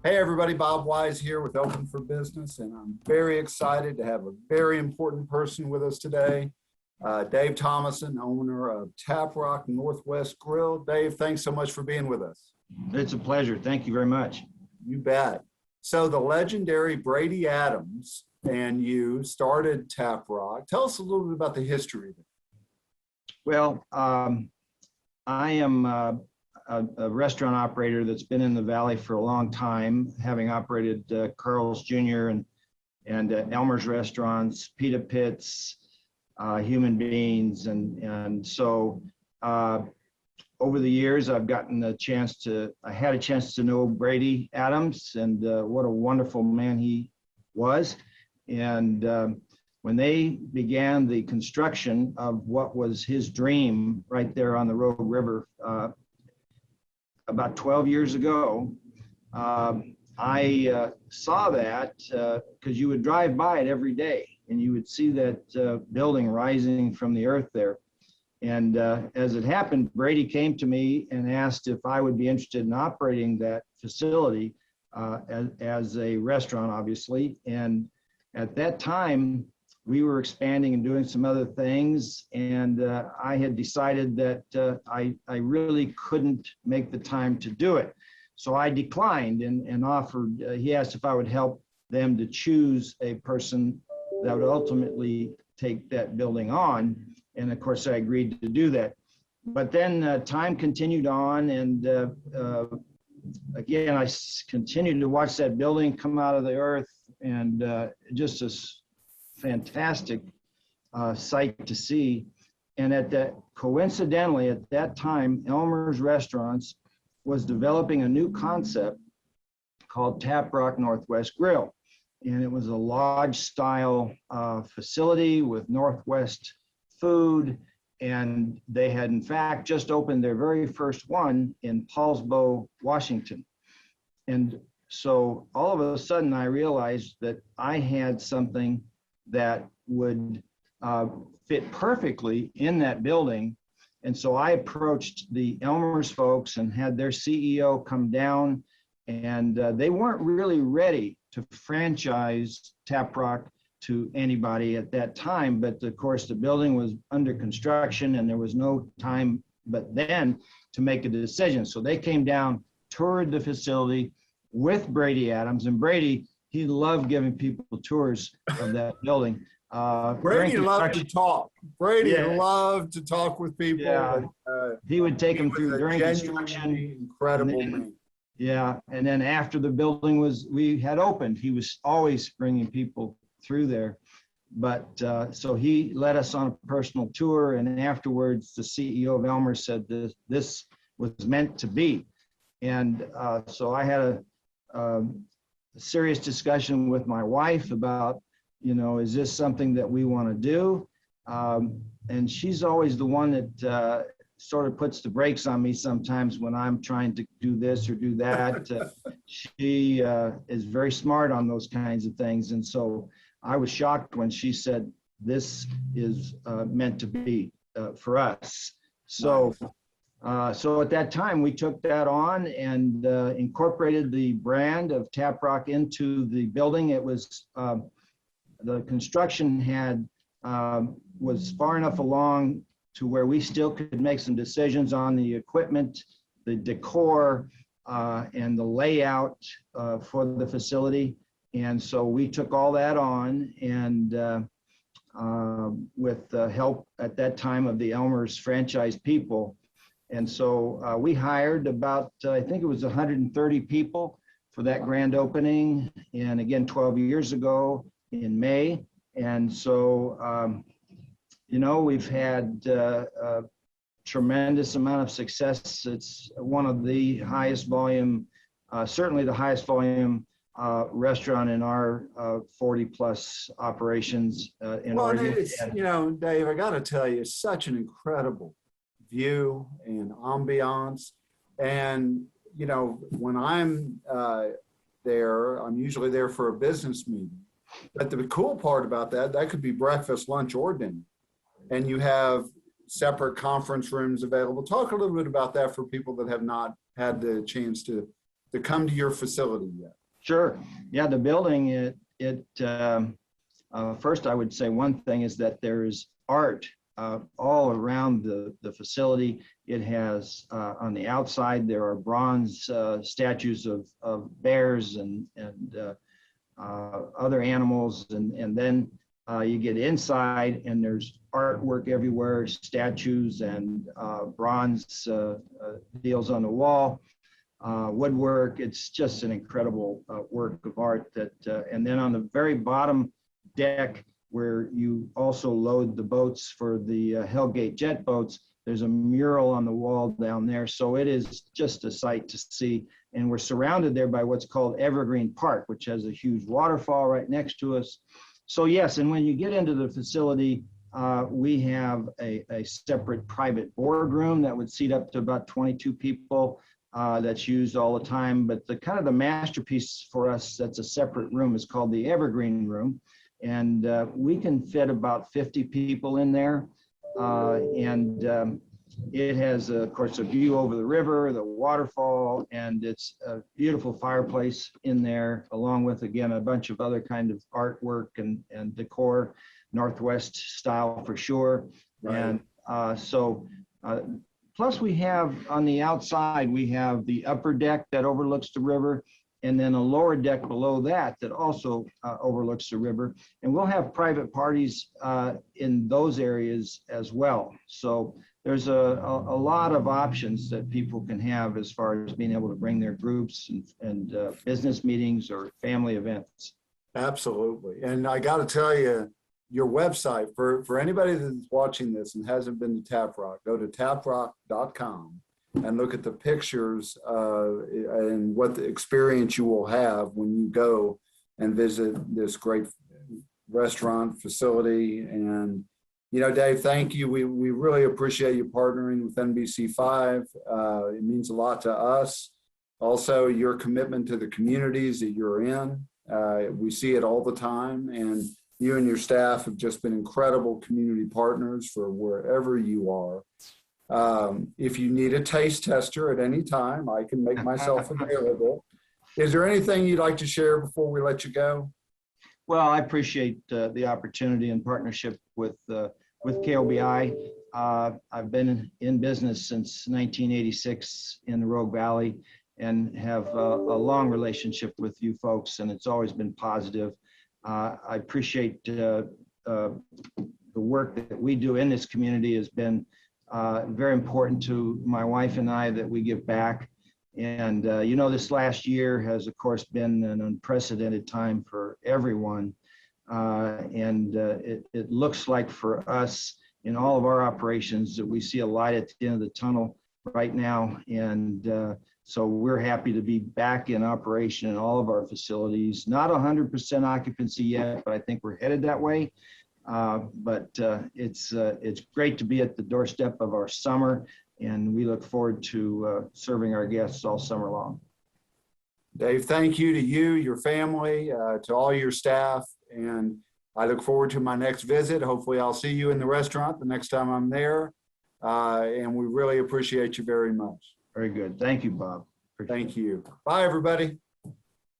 Hey everybody, Bob Wise here with Open for Business, and I'm very excited to have a very important person with us today. Dave Thomason, owner of Taprock Northwest Grill. Dave, thanks so much for being with us. It's a pleasure. Thank you very much. You bet. So the legendary Brady Adams and you started Taprock. Tell us a little bit about the history of it. Well, I am a restaurant operator that's been in the Valley for a long time, having operated Carl's Jr. and Elmer's restaurants, Pita Pits, Human Beans, and so over the years I've gotten a chance to, I had a chance to know Brady Adams, and what a wonderful man he was. And when they began the construction of what was his dream right there on the Rogue River about 12 years ago, I saw that because you would drive by it every day and you would see that building rising from the earth there. And as it happened, Brady came to me and asked if I would be interested in operating that facility as a restaurant, obviously. And at that time, we were expanding and doing some other things, and I had decided that I really couldn't make the time to do it. So I declined and offered, he asked if I would help them to choose a person that would ultimately take that building on. And of course, I agreed to do that. But then time continued on, and again, I continued to watch that building come out of the earth, and just a fantastic sight to see. And coincidentally, at that time, Elmer's Restaurants was developing a new concept called Taprock Northwest Grill. And it was a lodge style facility with Northwest food. And they had in fact just opened their very first one in Paulsbo, Washington. And so all of a sudden I realized that I had something that would fit perfectly in that building. And so I approached the Elmer's folks and had their CEO come down, and they weren't really ready to franchise Taprock to anybody at that time. But of course, the building was under construction and there was no time but then to make a decision. So they came down, toured the facility with Brady Adams, and Brady, he loved giving people tours of that building. Brady loved to talk. Brady loved to talk with people. Yeah. He would take them through during construction. Incredible man. Yeah, and then after the building we had opened, he was always bringing people through there. But so he led us on a personal tour, and afterwards the CEO of Elmer said this was meant to be. And so I had a serious discussion with my wife about, is this something that we want to do? And she's always the one that sort of puts the brakes on me sometimes when I'm trying to do this or do that. She is very smart on those kinds of things. And so I was shocked when she said, this is meant to be for us. So, so at that time, we took that on and incorporated the brand of Taprock into the building. It was, the construction was far enough along to where we still could make some decisions on the equipment, the decor, and the layout for the facility. And so we took all that on, and with the help at that time of the Elmer's franchise people. And so we hired about, I think it was 130 people for that grand opening. And again, 12 years ago in May. And so, we've had a tremendous amount of success. It's one of the highest volume, certainly the highest volume restaurant in our 40 plus operations in Oregon. Dave, I got to tell you, it's such an incredible view and ambiance. And, when I'm there, I'm usually there for a business meeting. But the cool part about that could be breakfast, lunch, or dinner. And you have separate conference rooms available. Talk a little bit about that for people that have not had the chance to come to your facility yet. Sure. Yeah, the building, first I would say one thing is that there's art all around the facility. It has, on the outside, there are bronze statues of bears and other animals. And then you get inside and there's artwork everywhere, statues and bronze deals on the wall. Woodwork. It's just an incredible work of art that, and then on the very bottom deck where you also load the boats for the Hellgate jet boats, there's a mural on the wall down there. So it is just a sight to see. And we're surrounded there by what's called Evergreen Park, which has a huge waterfall right next to us. So yes, and when you get into the facility, we have a separate private boardroom that would seat up to about 22 people. That's used all the time, but the kind of the masterpiece for us that's a separate room is called the Evergreen Room, and we can fit about 50 people in there, and it has, of course, a view over the river, the waterfall, and it's a beautiful fireplace in there, along with, again, a bunch of other kind of artwork and decor, Northwest style for sure. Right. And plus, we have on the outside, we have the upper deck that overlooks the river, and then a lower deck below that that also overlooks the river. And we'll have private parties in those areas as well. So there's a lot of options that people can have as far as being able to bring their groups and business meetings or family events. Absolutely. And I got to tell you, your website, for anybody that's watching this and hasn't been to Taprock, go to taprock.com and look at the pictures and what the experience you will have when you go and visit this great restaurant facility. And, you know, Dave, thank you. We really appreciate you partnering with NBC5. It means a lot to us. Also, your commitment to the communities that you're in. We see it all the time. And you and your staff have just been incredible community partners for wherever you are. If you need a taste tester at any time, I can make myself available. Is there anything you'd like to share before we let you go? Well, I appreciate the opportunity and partnership with KOBI. I've been in business since 1986 in the Rogue Valley and have a long relationship with you folks, and it's always been positive. I appreciate the work that we do in this community has been very important to my wife and I, that we give back. And, you know, this last year has, of course, been an unprecedented time for everyone. It looks like for us in all of our operations that we see a light at the end of the tunnel right now. And so we're happy to be back in operation in all of our facilities. Not 100% occupancy yet, but I think we're headed that way. It's great to be at the doorstep of our summer, and we look forward to serving our guests all summer long. Dave, thank you to you, your family, to all your staff, and I look forward to my next visit. Hopefully I'll see you in the restaurant the next time I'm there, and we really appreciate you very much. Very good. Thank you, Bob. Thank you. Bye, everybody.